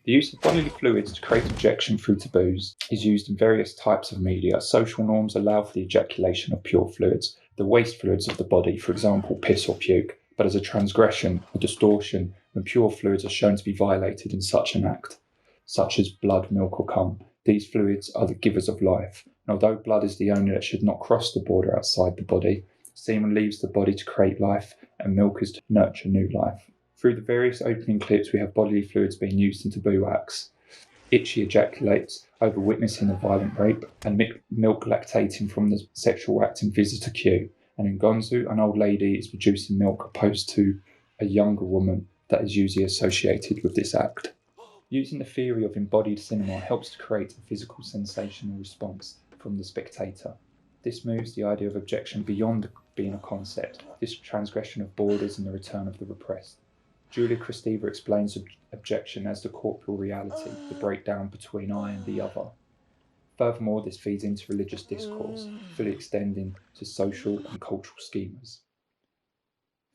The use of bodily fluids to create objection through taboos is used in various types of media. Social norms allow for the ejaculation of pure fluids, the waste fluids of the body, for example piss or puke, but as a transgression or distortion when pure fluids are shown to be violated in such an act, such as blood, milk or cum. These fluids are the givers of life, and although blood is the only that should not cross the border outside the body, semen leaves the body to create life, and milk is to nurture new life. Through the various opening clips, we have bodily fluids being used in taboo acts. Itchy ejaculates over witnessing a violent rape, and milk lactating from the sexual act in visitor queue. And in Gonzu, an old lady is producing milk opposed to a younger woman that is usually associated with this act. Using the theory of embodied cinema helps to create a physical sensational response from the spectator. This moves the idea of objection beyond being a concept, this transgression of borders and the return of the repressed. Julia Kristeva explains objection as the corporeal reality, the breakdown between I and the other. Furthermore, this feeds into religious discourse, fully extending to social and cultural schemas.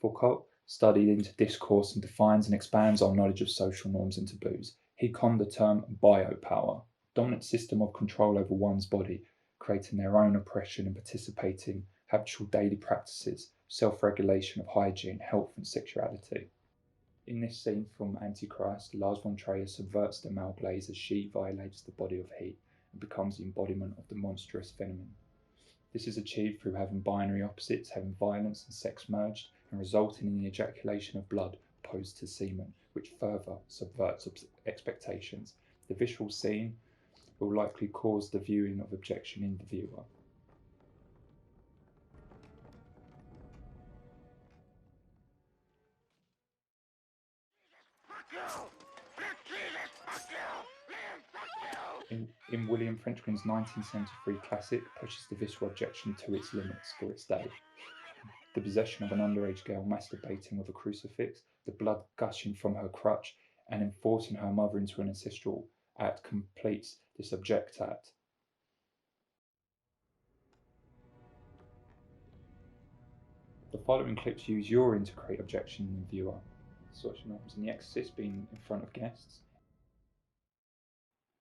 Foucault studied into discourse and defines and expands our knowledge of social norms and taboos. He coined the term biopower, dominant system of control over one's body, creating their own oppression and participating habitual daily practices, self-regulation of hygiene, health and sexuality. In this scene from Antichrist, Lars von Trier subverts the male gaze as she violates the body of he and becomes the embodiment of the monstrous feminine. This is achieved through having binary opposites, having violence and sex merged, and resulting in the ejaculation of blood opposed to semen, which further subverts expectations. The visual scene will likely cause the viewing of objection in the viewer. In William Frenchman's 1973 classic, pushes the visceral objection to its limits for its day. The possession of an underage girl masturbating with a crucifix, the blood gushing from her crutch, and enforcing her mother into an ancestral act completes this object act. The following clips use urine to create objection in the viewer. Social norms in The Exorcist being in front of guests.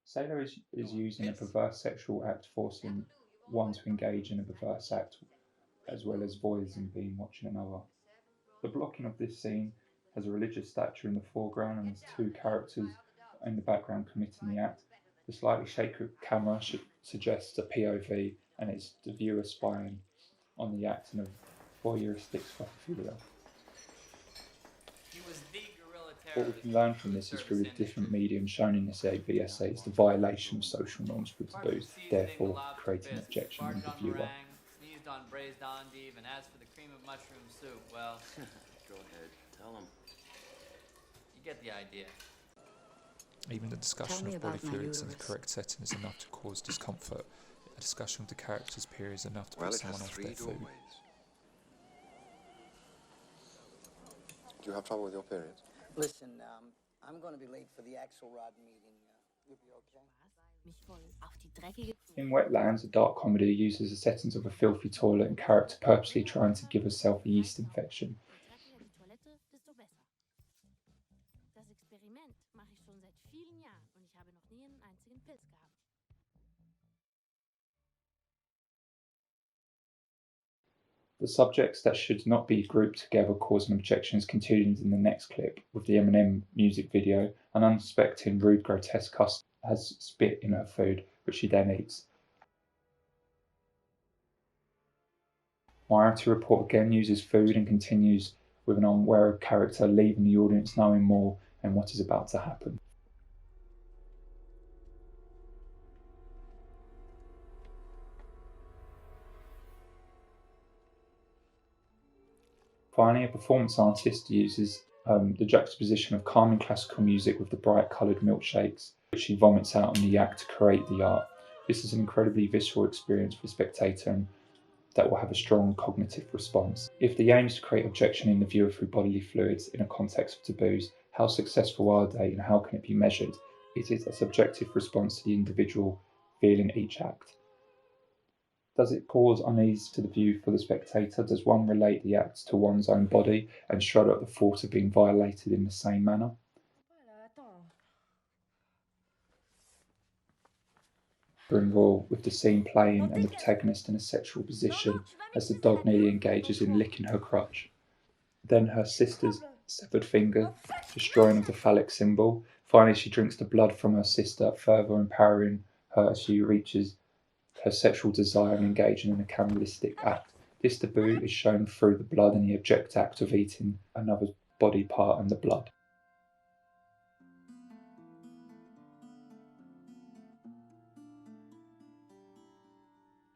Sailor is using a perverse sexual act, forcing one to engage in a perverse act, as well as voicing being watching another. The blocking of this scene has a religious statue in the foreground and there's two characters in the background committing the act. The slightly shaky camera suggests a POV and it's the viewer spying on the act in a voyeuristic scopophilia. What we can learn from this is through the different mediums shown in this AV essay is the violation of social norms through taboos, therefore creating objection in the viewer. Sneezed on braised endive, and as for the cream of mushroom soup, well, go ahead, tell him. You get the idea. Even the discussion of body fluids in the correct setting is enough to cause discomfort. A discussion of the character's period is enough to put someone off their food. Do you have trouble with your period? Listen, I'm going to be late for the Axelrod meeting. You'll be okay? In Wetlands, a dark comedy uses the settings of a filthy toilet and character purposely trying to give herself a yeast infection. The subjects that should not be grouped together cause an objection is continued in the next clip, with the Eminem music video. An unsuspecting, rude, grotesque customer has spit in her food, which she then eats. Minority Report again uses food and continues with an unaware character leaving the audience knowing more and what is about to happen. Finally, a performance artist uses the juxtaposition of calming classical music with the bright coloured milkshakes, which she vomits out in the act to create the art. This is an incredibly visceral experience for the spectator and that will have a strong cognitive response. If the aim is to create objection in the viewer through bodily fluids in a context of taboos, how successful are they and how can it be measured? It is a subjective response to the individual feeling each act. Does it cause unease to the view for the spectator? Does one relate the acts to one's own body and shudder at the thought of being violated in the same manner? and raw, with the scene playing and the protagonist in a sexual position as the dog nearly engages in licking her crotch. Then her sister's severed finger, destroying of the phallic symbol. Finally, she drinks the blood from her sister, further empowering her as she reaches her sexual desire and engaging in a cannibalistic act. This taboo is shown through the blood and the abject act of eating another's body part and the blood.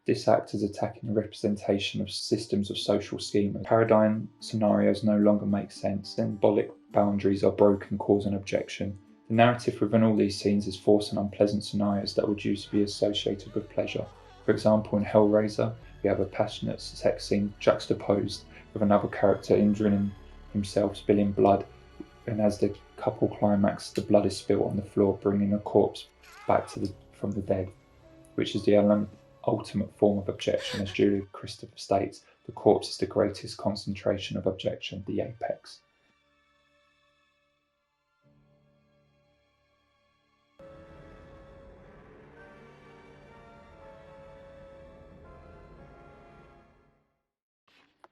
This act is attacking the representation of systems of social schema. Paradigm scenarios no longer make sense. Symbolic boundaries are broken, causing objection. The narrative within all these scenes is forcing unpleasant scenarios that would used to be associated with pleasure. For example, in Hellraiser, we have a passionate sex scene juxtaposed with another character injuring himself, spilling blood, and as the couple climax, the blood is spilled on the floor, bringing a corpse back from the dead, which is the ultimate form of objection. As Julia Christopher states, the corpse is the greatest concentration of objection, the apex.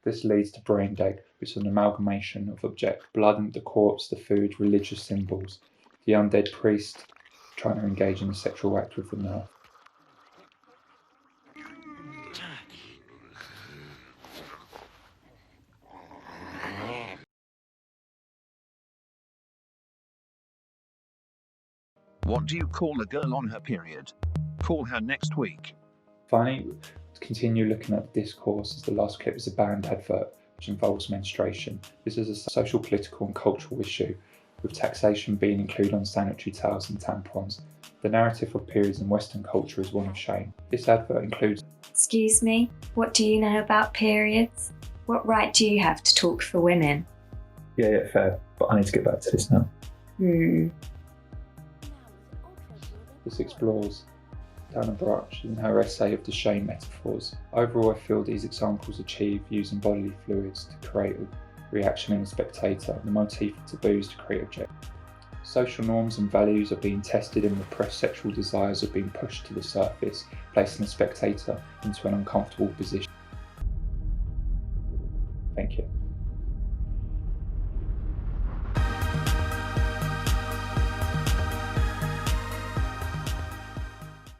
This leads to brain dead, which is an amalgamation of blood and the corpse, the food, religious symbols, the undead priest trying to engage in a sexual act with the nerve. What do you call a girl on her period? Call her next week. Finally, to continue looking at the discourse, as the last clip is a band advert which involves menstruation. This is a social, political and cultural issue, with taxation being included on sanitary towels and tampons. The narrative of periods in Western culture is one of shame. This advert includes... Excuse me, what do you know about periods? What right do you have to talk for women? Yeah, fair, but I need to get back to this now. This explores Dana Brach in her essay of the shame metaphors. Overall, I feel these examples achieve using bodily fluids to create a reaction in the spectator, the motif of taboos to create object. Social norms and values are being tested and repressed sexual desires are being pushed to the surface, placing the spectator into an uncomfortable position.